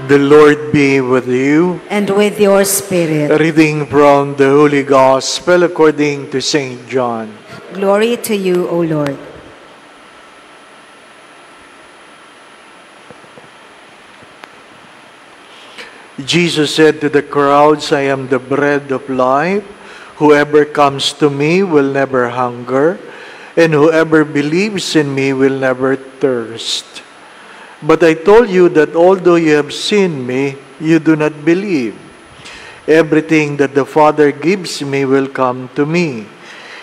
The Lord be with you. And with your spirit. A reading from the Holy Gospel according to St. John. Glory to you, O Lord. Jesus said to the crowds, I am the bread of life. Whoever comes to me will never hunger, and whoever believes in me will never thirst. But I told you that although you have seen me, you do not believe. Everything that the Father gives me will come to me,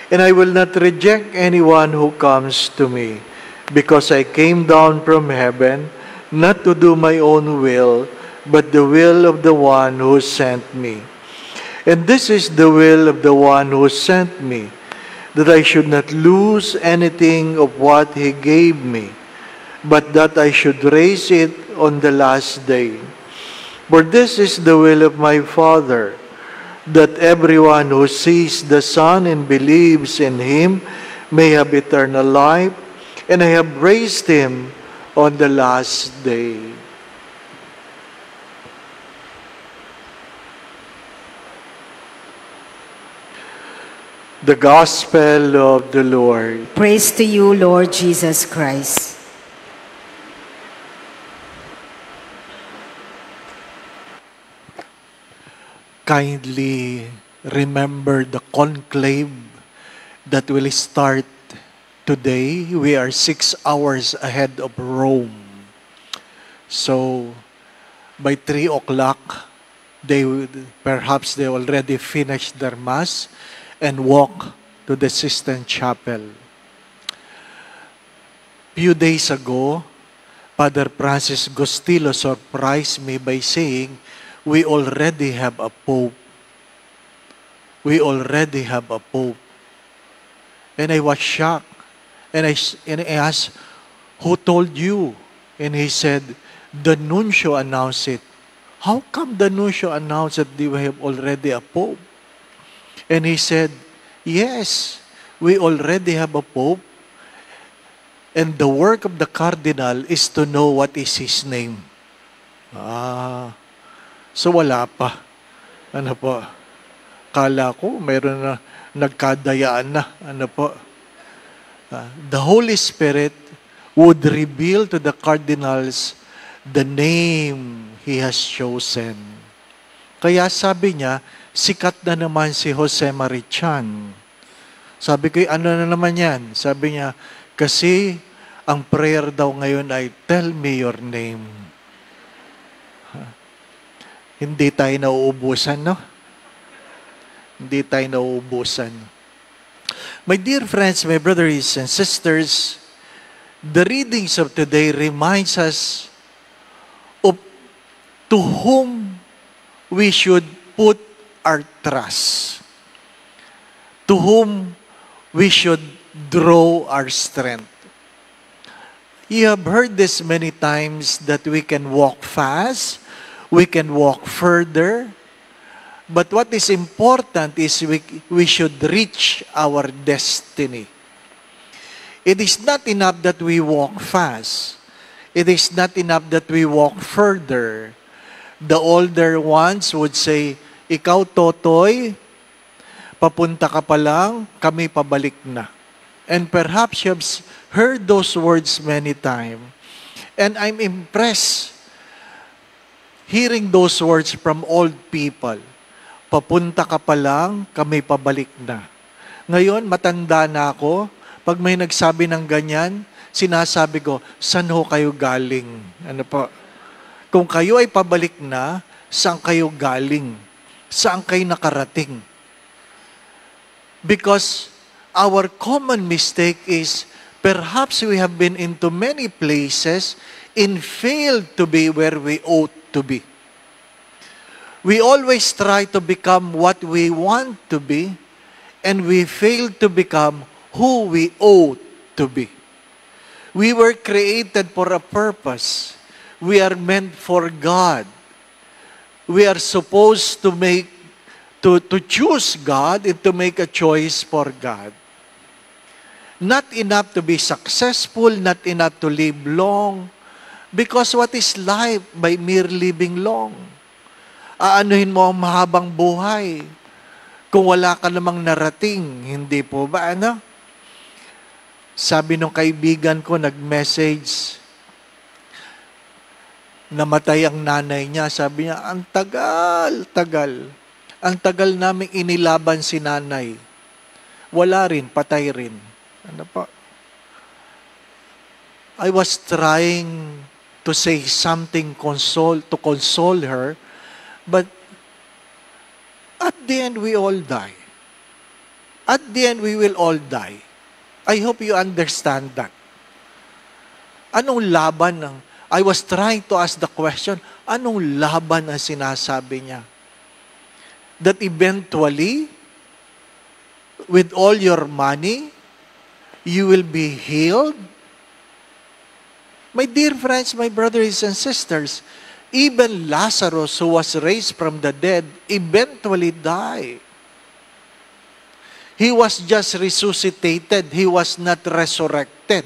and I will not reject anyone who comes to me, because I came down from heaven not to do my own will, but the will of the one who sent me. And this is the will of the one who sent me, that I should not lose anything of what he gave me, but that I should raise it on the last day. For this is the will of my Father, that everyone who sees the Son and believes in him may have eternal life, and I have raised him on the last day. The Gospel of the Lord. Praise to you, Lord Jesus Christ. Kindly remember the conclave that will start today. We are 6 hours ahead of Rome. So, by 3 o'clock, perhaps they already finished their Mass and walk to the Sistine Chapel. Few days ago, Father Francis Gostillo surprised me by saying, we already have a Pope. We already have a Pope. And I was shocked. And I asked, who told you? And he said, the nuncio announced it. How come the nuncio announced that we have already a Pope? And he said, yes, we already have a Pope. And the work of the cardinal is to know what is his name. So wala pa. Ano po? Kala ko, mayroon na nagkadayaan na. Ano po? The Holy Spirit would reveal to the cardinals the name He has chosen. Kaya sabi niya, sikat na naman si Jose Marichan. Sabi ko, ano na naman yan? Sabi niya, kasi ang prayer daw ngayon ay, tell me your name. Hindi tayo nauubusan, no? Hindi tayo nauubusan. My dear friends, my brothers and sisters, the readings of today reminds us of to whom we should put our trust, to whom we should draw our strength. You have heard this many times that we can walk fast, we can walk further, but what is important is we should reach our destiny. It is not enough that we walk fast. It is not enough that we walk further. The older ones would say, ikaw, Totoy, papunta ka pa lang, kami pabalik na. And perhaps you have heard those words many times. And I'm impressed hearing those words from old people. Papunta ka pa lang, kami pabalik na. Ngayon, matanda na ako. Pag may nagsabi ng ganyan, sinasabi ko, saan ho kayo galing? Ano po? Kung kayo ay pabalik na, saan kayo galing? Saan kayo nakarating? Because our common mistake is perhaps we have been into many places and failed to be where we ought to be. We always try to become what we want to be, and we fail to become who we ought to be. We were created for a purpose. We are meant for God. We are supposed to choose God and to make a choice for God. Not enough to be successful, not enough to live long, Because what is life by mere living long? Aanuhin mo ang mahabang buhay kung wala ka namang narating, hindi po ba, ano? Sabi nung kaibigan ko, nag-message, namatay ang nanay niya. Sabi niya, ang tagal. Ang tagal naming inilaban si nanay. Wala rin, patay rin. Ano pa? I was trying to say something to console her, but at the end, we all die. At the end, we will all die. I hope you understand that. Anong laban ng... I was trying to ask the question, anong laban ang sinasabi niya? That eventually, with all your money, you will be healed? My dear friends, my brothers and sisters, even Lazarus, who was raised from the dead, eventually died. He was just resuscitated. He was not resurrected.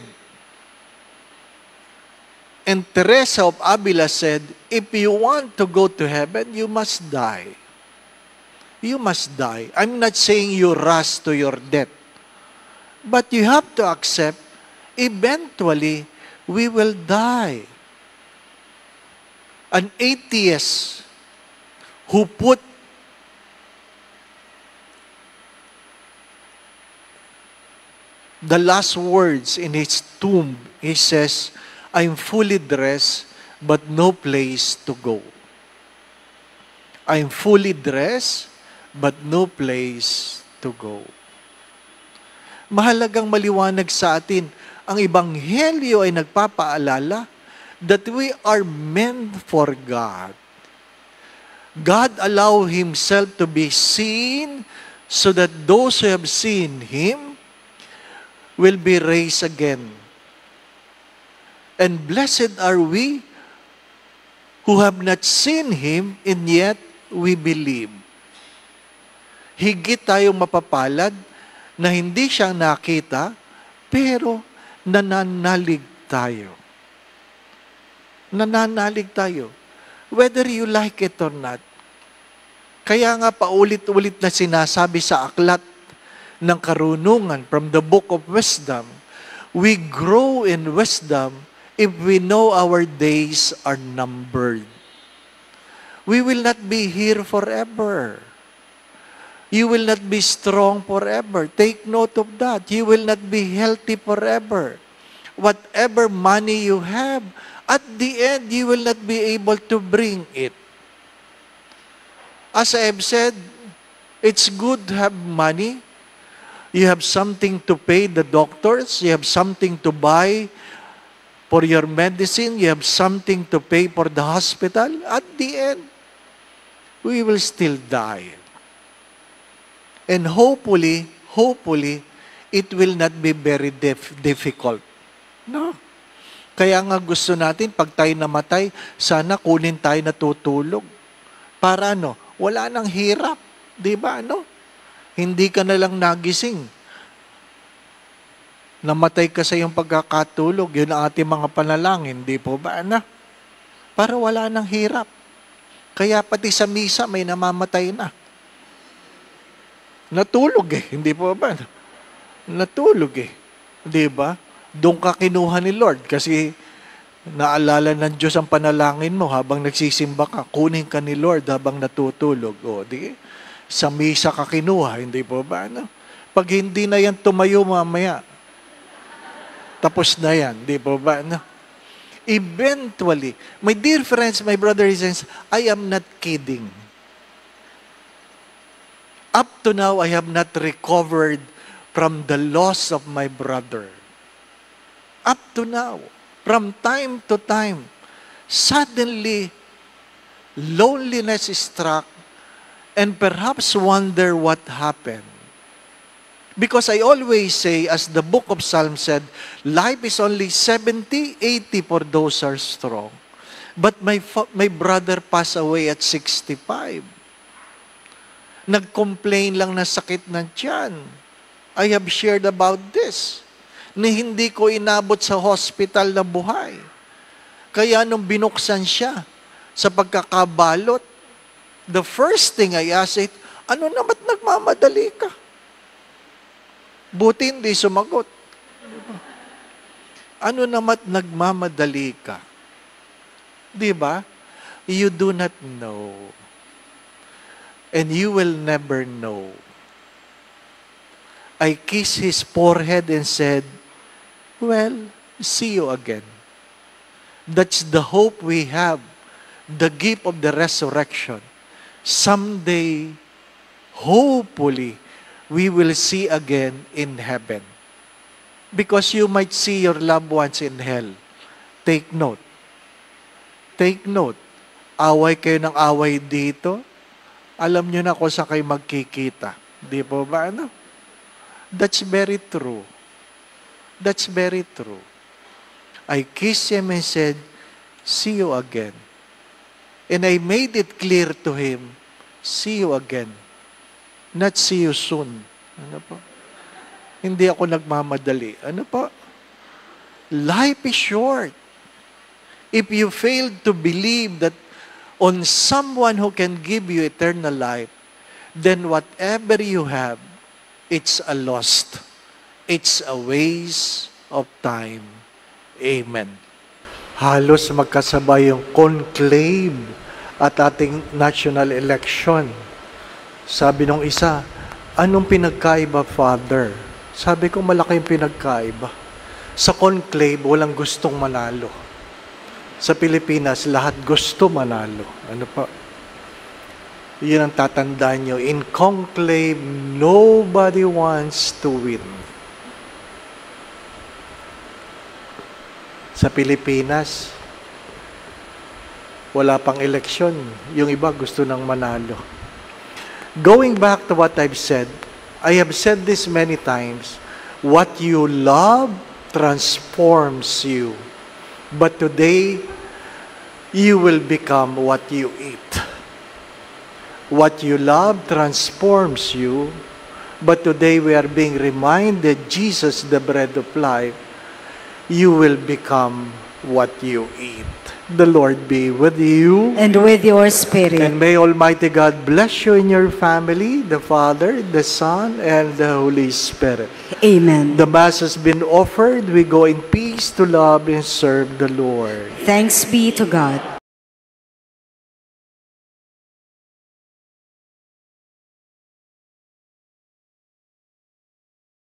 And Teresa of Avila said, if you want to go to heaven, you must die. You must die. I'm not saying you rush to your death. But you have to accept, eventually, we will die. An atheist who put the last words in his tomb, he says, I'm fully dressed, but no place to go. I'm fully dressed, but no place to go. Mahalagang maliwanag sa atin, ang Ebanghelyo ay nagpapaalala that we are meant for God. God allowed Himself to be seen so that those who have seen Him will be raised again. And blessed are we who have not seen Him, and yet we believe. Higit tayong mapapalad na hindi siya nakita, pero nananalig tayo. Nananalig tayo. Whether you like it or not. Kaya nga paulit-ulit na sinasabi sa aklat ng karunungan from the book of wisdom, we grow in wisdom if we know our days are numbered. We will not be here forever. You will not be strong forever. Take note of that. You will not be healthy forever. Whatever money you have, at the end, you will not be able to bring it. As I have said, it's good to have money. You have something to pay the doctors. You have something to buy for your medicine. You have something to pay for the hospital. At the end, we will still die. And hopefully, it will not be very difficult. No? Kaya nga gusto natin, pag tayo namatay, sana kunin tayo natutulog. Para ano? Wala nang hirap. Di ba? Ano? Hindi ka na lang nagising. Namatay ka sa iyong pagkakatulog. Yun ang ating mga panalangin. Di po ba? Ano? Para wala nang hirap. Kaya pati sa misa may namamatay na. Natulog eh. Hindi po ba? Natulog eh. Di ba? Doon ka kinuha ni Lord kasi naalala ng Diyos ang panalangin mo habang nagsisimba ka. Kunin ka ni Lord habang natutulog. O, di? Sa misa ka kinuha. Hindi po ba? No? Pag hindi na yan tumayo mamaya, tapos na yan. Di po ba? No? Eventually, my dear friends, my brothers and sisters, I am not kidding. Up to now, I have not recovered from the loss of my brother. Up to now, from time to time, suddenly, loneliness struck and perhaps wonder what happened. Because I always say, as the book of Psalms said, life is only 70, 80 for those who are strong. But my brother passed away at 65. Nag-complain lang na sakit ng tiyan. I have shared about this. Na hindi ko inabot sa hospital na buhay. Kaya nung binuksan siya sa pagkakabalot, the first thing I asked it, ano naman nagmamadali ka? Buti hindi sumagot. Ano naman nagmamadali ka? Di ba? You do not know. And you will never know. I kissed his forehead and said, well, see you again. That's the hope we have, the gift of the resurrection. Someday, hopefully, we will see again in heaven. Because you might see your loved ones in hell. Take note. Take note. Away kayo ng away dito. Alam nyo na kung saan kayo magkikita. Di po ba? Ano? That's very true. That's very true. I kissed him and said, see you again. And I made it clear to him, see you again. Not see you soon. Ano po? Hindi ako nagmamadali. Ano po? Life is short. If you fail to believe that on someone who can give you eternal life, then whatever you have, it's a lost. It's a waste of time. Amen. Halos magkasabay yung conclave at ating national election. Sabi nung isa, anong pinagkaiba, Father? Sabi ko, malaki yung pinagkaiba. Sa conclave, walang gustong manalo. Sa Pilipinas, lahat gusto manalo. Ano pa? Yun ang tatandaan nyo. In conclave, nobody wants to win. Sa Pilipinas, wala pang eleksyon. Yung iba gusto nang manalo. Going back to what I've said, I have said this many times, what you love transforms you. But today, you will become what you eat. What you love transforms you, but today we are being reminded, Jesus, the bread of life, you will become what you eat. The Lord be with you. And with your spirit. And may Almighty God bless you in your family, the Father, the Son, and the Holy Spirit. Amen. The Mass has been offered. We go in peace to love and serve the Lord. Thanks be to God.